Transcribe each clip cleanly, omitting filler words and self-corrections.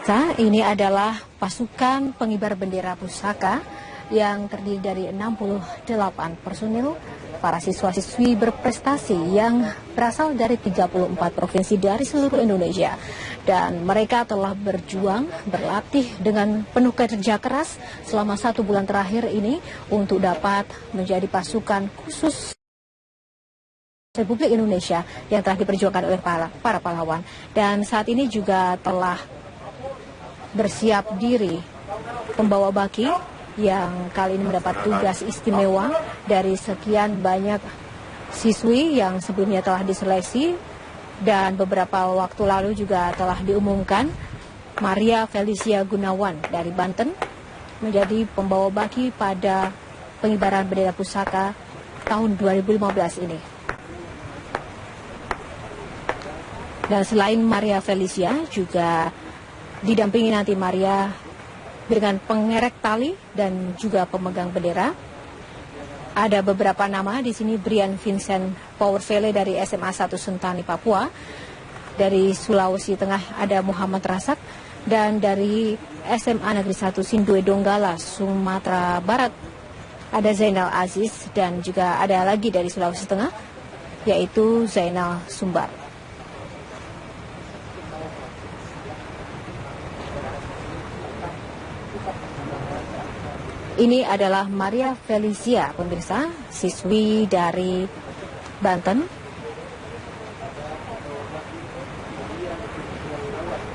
Pemirsa, ini adalah pasukan pengibar bendera pusaka yang terdiri dari 68 personil para siswa-siswi berprestasi yang berasal dari 34 provinsi dari seluruh Indonesia. Dan mereka telah berjuang, berlatih dengan penuh kerja keras selama 1 bulan terakhir ini untuk dapat menjadi pasukan khusus Republik Indonesia yang telah diperjuangkan oleh para pahlawan. Dan saat ini juga telah bersiap diri pembawa baki yang kali ini mendapat tugas istimewa dari sekian banyak siswi yang sebelumnya telah diseleksi, dan beberapa waktu lalu juga telah diumumkan Maria Felicia Gunawan dari Banten menjadi pembawa baki pada pengibaran bendera pusaka tahun 2015 ini. Dan selain Maria Felicia, juga didampingi nanti Maria dengan pengerek tali dan juga pemegang bendera. Ada beberapa nama di sini: Brian Vincent Powervele dari SMA 1 Sentani, Papua. Dari Sulawesi Tengah ada Muhammad Rasak, dan dari SMA Negeri 1 Sindue Donggala, Sumatera Barat ada Zainal Aziz, dan juga ada lagi dari Sulawesi Tengah yaitu Zainal Sumbar. Ini adalah Maria Felicia, pemirsa, siswi dari Banten.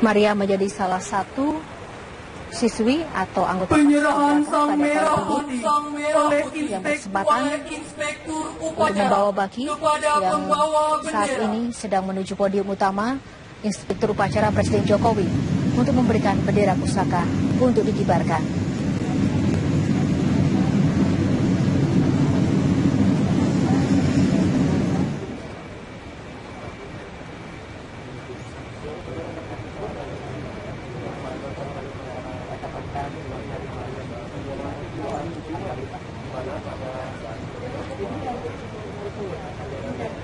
Maria menjadi salah satu siswi atau anggota penyerahan sang merah putih oleh yang bersempatan untuk membawa baki yang saat ini sedang menuju podium utama Inspektur Upacara Presiden Jokowi untuk memberikan bendera pusaka untuk dikibarkan.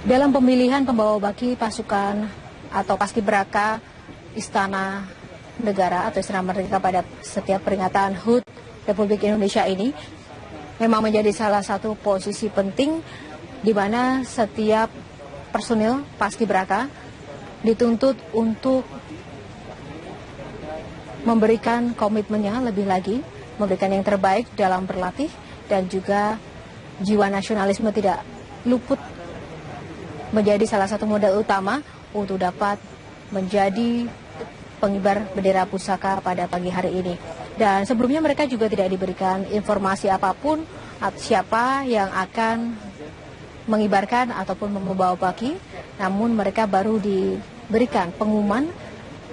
Dalam pemilihan pembawa baki pasukan atau paskibraka Istana Negara atau Istana Merdeka pada setiap peringatan HUT Republik Indonesia ini memang menjadi salah satu posisi penting di mana setiap personil paskibraka dituntut untuk memberikan komitmennya lebih lagi, memberikan yang terbaik dalam berlatih, dan juga jiwa nasionalisme tidak luput menjadi salah satu modal utama untuk dapat menjadi pengibar bendera pusaka pada pagi hari ini. Dan sebelumnya mereka juga tidak diberikan informasi apapun siapa yang akan mengibarkan ataupun membawa baki, namun mereka baru diberikan pengumuman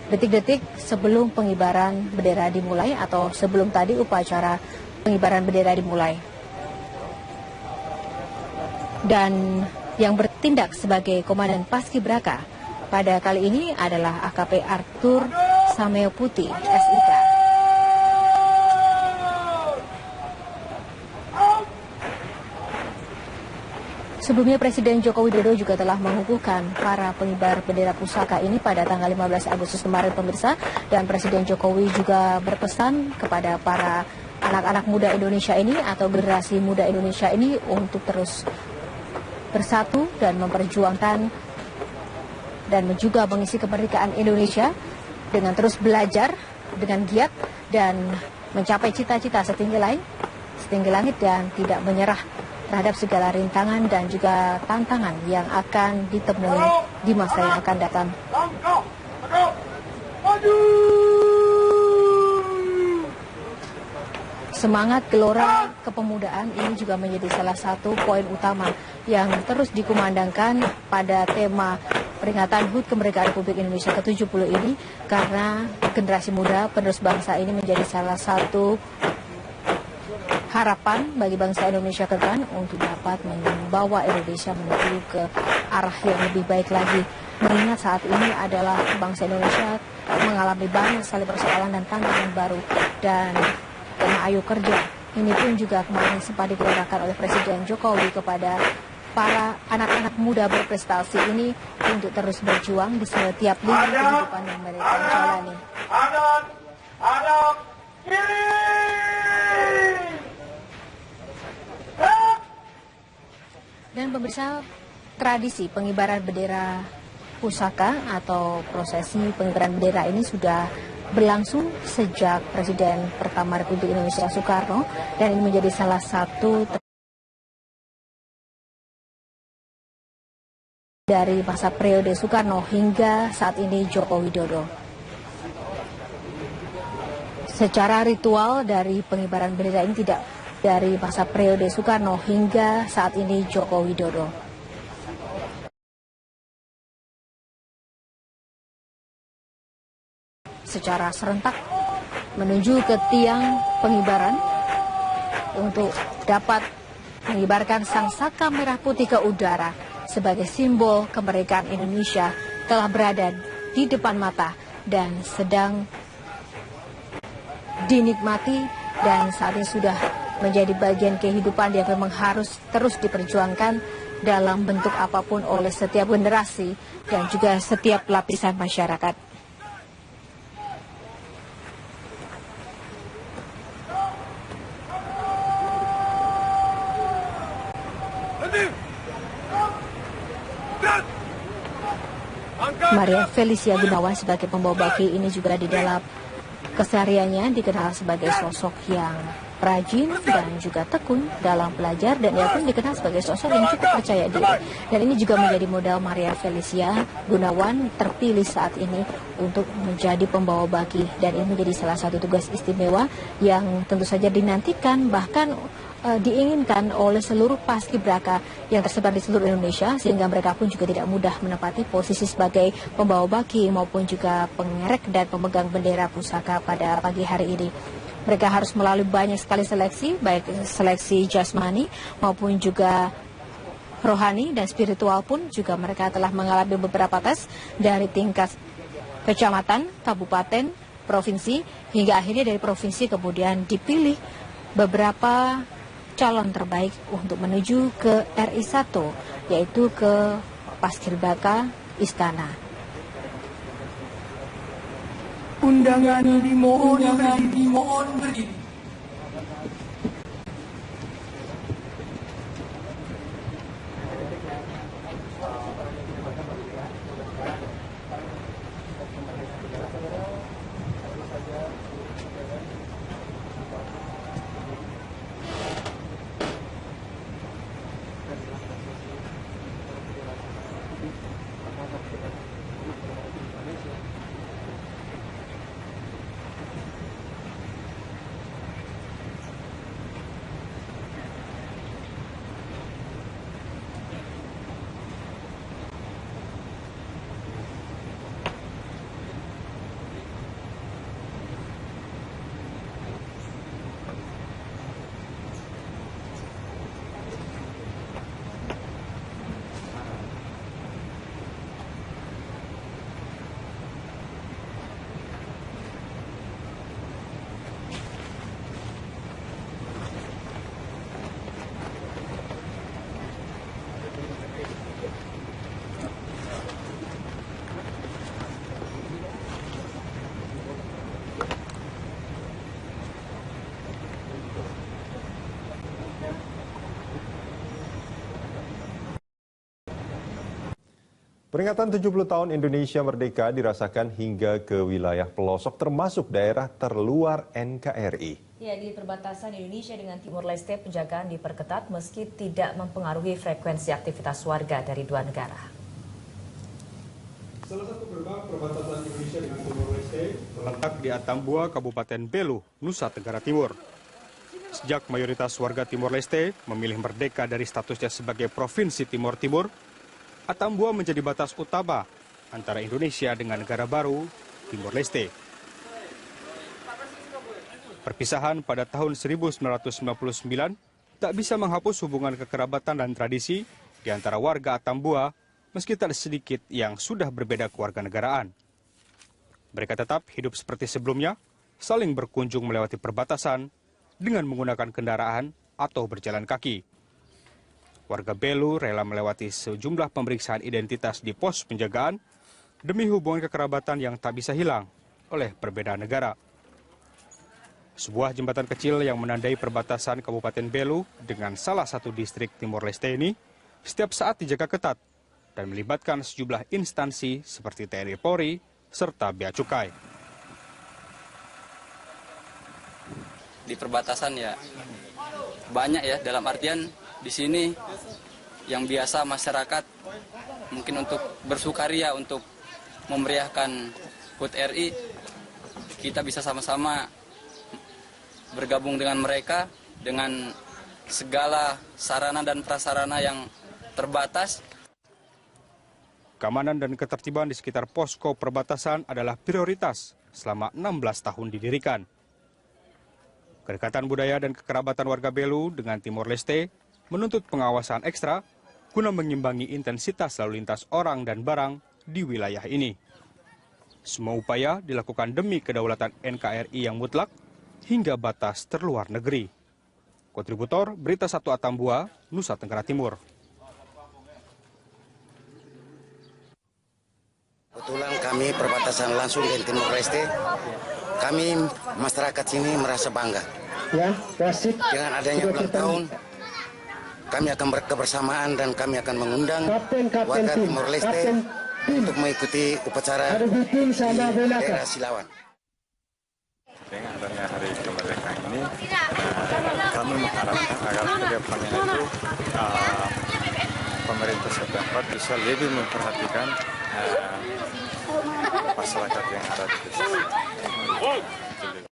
detik-detik sebelum pengibaran bendera dimulai atau sebelum tadi upacara pengibaran bendera dimulai. Dan yang bertindak sebagai komandan paskibraka pada kali ini adalah AKP Arthur Sameo Putih, SIK. Sebelumnya Presiden Joko Widodo juga telah mengukuhkan para pengibar bendera pusaka ini pada tanggal 15 Agustus kemarin, pemirsa. Dan Presiden Jokowi juga berpesan kepada para anak-anak muda Indonesia ini atau generasi muda Indonesia ini untuk terus bersatu dan memperjuangkan dan juga mengisi kemerdekaan Indonesia dengan terus belajar dengan giat dan mencapai cita-cita setinggi langit dan tidak menyerah terhadap segala rintangan dan juga tantangan yang akan ditemui di masa yang akan datang. Semangat gelora kepemudaan ini juga menjadi salah satu poin utama yang terus dikumandangkan pada tema peringatan HUT Kemerdekaan Republik Indonesia ke-70 ini, karena generasi muda penerus bangsa ini menjadi salah satu harapan bagi bangsa Indonesia ke depan untuk dapat membawa Indonesia menuju ke arah yang lebih baik lagi. Mengingat saat ini adalah bangsa Indonesia mengalami banyak sekali persoalan dan tantangan baru, dan tema Ayo Kerja ini pun juga kemarin sempat digelorakan oleh Presiden Jokowi kepada para anak-anak muda berprestasi ini untuk terus berjuang di setiap lini kehidupan yang mereka jalani. Hadap kiri. Dan pemirsa, tradisi pengibaran bendera pusaka atau prosesi pengibaran bendera ini sudah berlangsung sejak Presiden pertama Republik Indonesia Soekarno, dan ini menjadi salah satu dari masa periode Soekarno hingga saat ini Joko Widodo. Secara ritual dari pengibaran bendera ini tidak dari masa periode Soekarno hingga saat ini Joko Widodo. Secara serentak menuju ke tiang pengibaran untuk dapat mengibarkan sangsaka merah putih ke udara sebagai simbol kemerdekaan Indonesia telah berada di depan mata dan sedang dinikmati, dan saat ini sudah menjadi bagian kehidupan yang memang harus terus diperjuangkan dalam bentuk apapun oleh setiap generasi dan juga setiap lapisan masyarakat. Maria Felicia Gunawan sebagai pembawa baki ini juga di dalam kesehariannya dikenal sebagai sosok yang rajin dan juga tekun dalam belajar, dan ia pun dikenal sebagai sosok yang cukup percaya diri. Dan ini juga menjadi modal Maria Felicia Gunawan terpilih saat ini untuk menjadi pembawa baki, dan ini menjadi salah satu tugas istimewa yang tentu saja dinantikan, bahkan diinginkan oleh seluruh paskibraka yang tersebar di seluruh Indonesia, sehingga mereka pun juga tidak mudah menempati posisi sebagai pembawa baki maupun juga pengerek dan pemegang bendera pusaka pada pagi hari ini. Mereka harus melalui banyak sekali seleksi, baik seleksi jasmani maupun juga rohani dan spiritual pun juga mereka telah mengalami beberapa tes dari tingkat kecamatan, kabupaten, provinsi, hingga akhirnya dari provinsi kemudian dipilih beberapa calon terbaik untuk menuju ke RI1, yaitu ke Paskibraka Istana. Undangan dimohon berdiri. Peringatan 70 tahun Indonesia Merdeka dirasakan hingga ke wilayah pelosok termasuk daerah terluar NKRI. Ya, di perbatasan Indonesia dengan Timur Leste, penjagaan diperketat meski tidak mempengaruhi frekuensi aktivitas warga dari dua negara. Salah satu gerbang perbatasan Indonesia dengan Timur Leste terletak di Atambua, Kabupaten Belu, Nusa Tenggara Timur. Sejak mayoritas warga Timur Leste memilih merdeka dari statusnya sebagai Provinsi Timur Timur, Atambua menjadi batas utama antara Indonesia dengan negara baru, Timor Leste. Perpisahan pada tahun 1999 tak bisa menghapus hubungan kekerabatan dan tradisi di antara warga Atambua, meski tak sedikit yang sudah berbeda kewarganegaraan. Mereka tetap hidup seperti sebelumnya, saling berkunjung melewati perbatasan dengan menggunakan kendaraan atau berjalan kaki. Warga Belu rela melewati sejumlah pemeriksaan identitas di pos penjagaan demi hubungan kekerabatan yang tak bisa hilang oleh perbedaan negara. Sebuah jembatan kecil yang menandai perbatasan Kabupaten Belu dengan salah satu distrik Timor Leste ini setiap saat dijaga ketat dan melibatkan sejumlah instansi seperti TNI Polri serta Bea Cukai. Di perbatasan ya banyak ya, dalam artian di sini yang biasa masyarakat mungkin untuk bersukaria untuk memeriahkan HUT RI, kita bisa sama-sama bergabung dengan mereka dengan segala sarana dan prasarana yang terbatas. Keamanan dan ketertiban di sekitar posko perbatasan adalah prioritas selama 16 tahun didirikan. Kedekatan budaya dan kekerabatan warga Belu dengan Timor Leste menuntut pengawasan ekstra guna mengimbangi intensitas lalu lintas orang dan barang di wilayah ini. Semua upaya dilakukan demi kedaulatan NKRI yang mutlak hingga batas terluar negeri. Kontributor Berita 1 Atambua, Nusa Tenggara Timur. Kebetulan kami perbatasan langsung dengan Timor Leste, kami masyarakat sini merasa bangga. Dengan adanya ulang tahun, kami akan berkebersamaan dan kami akan mengundang warga Timor Leste untuk mengikuti upacara di daerah Silawan. Dengan adanya hari kemerdekaan ini, kami mengharapkan agar ke depannya itu pemerintah setempat bisa lebih memperhatikan masyarakat yang ada di sini.